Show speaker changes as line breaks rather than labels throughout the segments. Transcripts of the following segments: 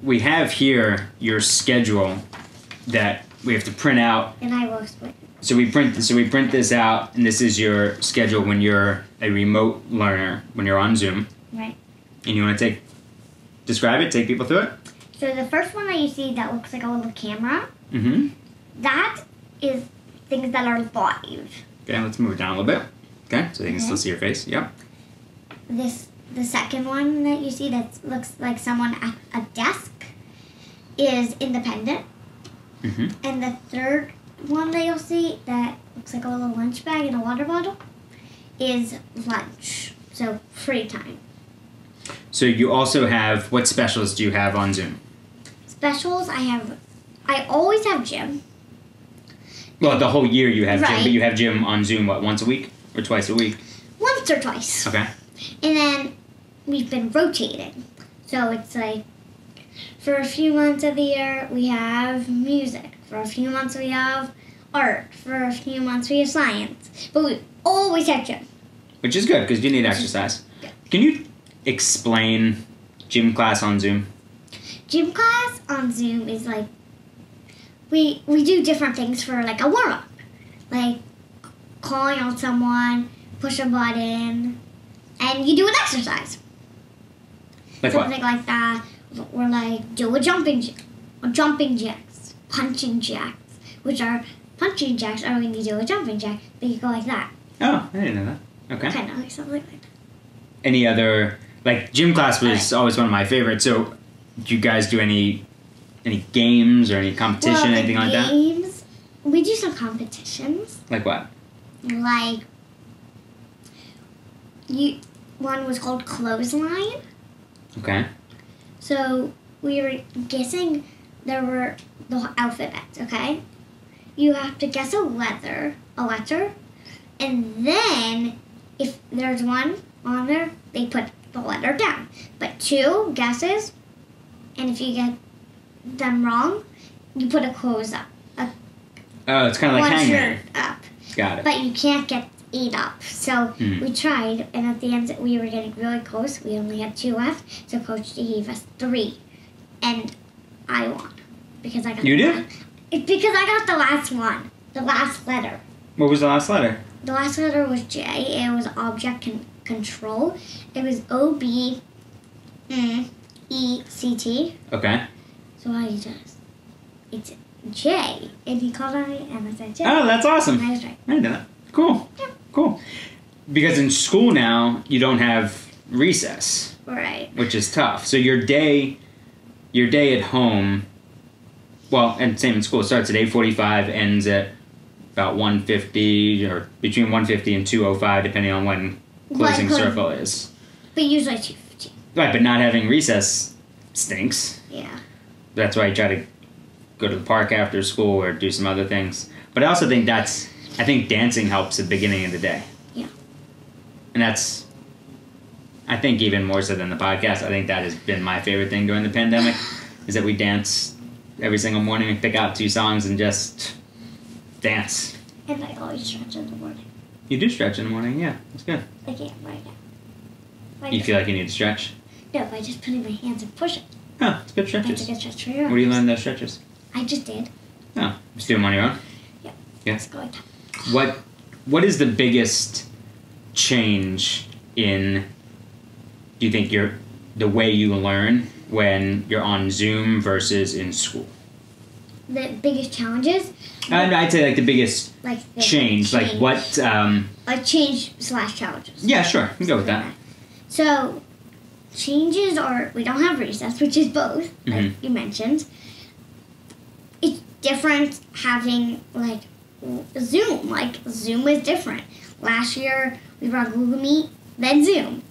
we have here your schedule that we have to print out.
And I will explain.
So we print this out, and this is your schedule when you're a remote learner, when you're on Zoom.
Right.
And you want to describe it, take people through it?
So the first one that you see that looks like a little camera,
Mm-hmm.
that is things that are live.
Okay, let's move it down a little bit. Okay, so they can still see your face. Yep.
The second one that you see that looks like someone at a desk is independent.
Mm-hmm.
And the third one that you'll see that looks like a little lunch bag and a water bottle is lunch. So free time.
So you also have, what specials do you have on Zoom?
Specials, I always have gym.
Well, the whole year you have gym,
Right.
but you have gym on Zoom, what, once a week or twice a week?
Once or twice.
Okay.
And then we've been rotating. So it's like, for a few months of the year, we have music. For a few months, we have art. For a few months, we have science. But we always have gym.
Which is good, because you need exercise.
Good.
Can you explain gym class on Zoom?
Gym class on Zoom is like, we do different things for like a warm-up. Like calling on someone, push a button, and you do an exercise.
Like
Something
what?
like that. Or like do a jumping jacks, punching jacks, which are punching jacks are when you do a jumping jack, but you go like that.
Oh, I didn't know that. Okay.
Kind of like something like that.
Any other, like gym class was always one of my favorites, so do you guys do any games or any competition, anything like that?
Games, we do some competitions.
Like what?
Like, one was called Clothesline.
Okay.
So we were guessing there were the alphabets, okay? You have to guess a letter, and then if there's one on there, they put the letter down. But 2 guesses, and if you get them wrong, you put a clothes up.
Oh, it's kind of like
one
hangman.
shirt up.
Got it.
But you can't get 8 up. So we tried, and at the end we were getting really close. We only had 2 left, so Coach gave us 3. And I won. Because I got
You
the
did?
last- It's because I got the last one. The last letter.
What was the last letter?
The last letter was J. It was object control. It was OBECT.
Okay.
So I just, it's J. And he called on me, and I said J.
Oh, that's awesome.
And I was right.
I didn't know that. Cool.
Yeah.
Cool. Because in school now, you don't have recess,
Right.
which is tough. So your day at home, well, and same in school, starts at 8:45, ends at about 1:50, or between 1:50 and 2:05, depending on when closing
Like,
circle is.
But usually 2:15.
Right, but not having recess stinks.
Yeah.
That's why I try to go to the park after school or do some other things. But I also think I think dancing helps at the beginning of the day.
Yeah.
And that's, I think even more so than the podcast, I think that has been my favorite thing during the pandemic, is that we dance every single morning and pick out 2 songs and just dance.
And I always stretch in the morning.
You do stretch in the morning, yeah. That's good.
I can't right now. Like
You feel like you need to stretch?
No, by just putting my hands and pushing.
Oh, it's good
That's a
stretches.
good stretch for your arms.
Where do you learn those stretches?
I just did.
Oh, just do them on your own?
Yeah.
Yeah.
Let's go like that.
What is the biggest change in, do you think, the way you learn when you're on Zoom versus in school?
The biggest challenges?
I'd say like the biggest
Like the
change. Like what?
Like change/challenges.
Yeah, sure. We can go with that.
So, changes are, we don't have recess, which is both, like you mentioned. It's different having, like, Zoom. Like, Zoom is different. Last year, we brought Google Meet, then Zoom.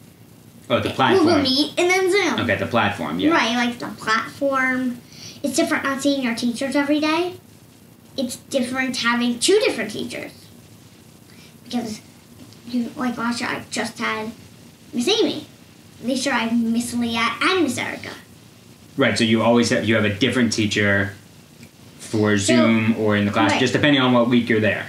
Oh, the platform.
Google Meet, and then Zoom.
Okay, the platform, yeah.
Right, like the platform. It's different not seeing your teachers every day. It's different having 2 different teachers. Because, like last year, I just had Miss Amy. This year, I have Miss Leah and Miss Erica.
Right, so you always have a different teacher for Zoom or in the class,
right.
just depending on what week you're there.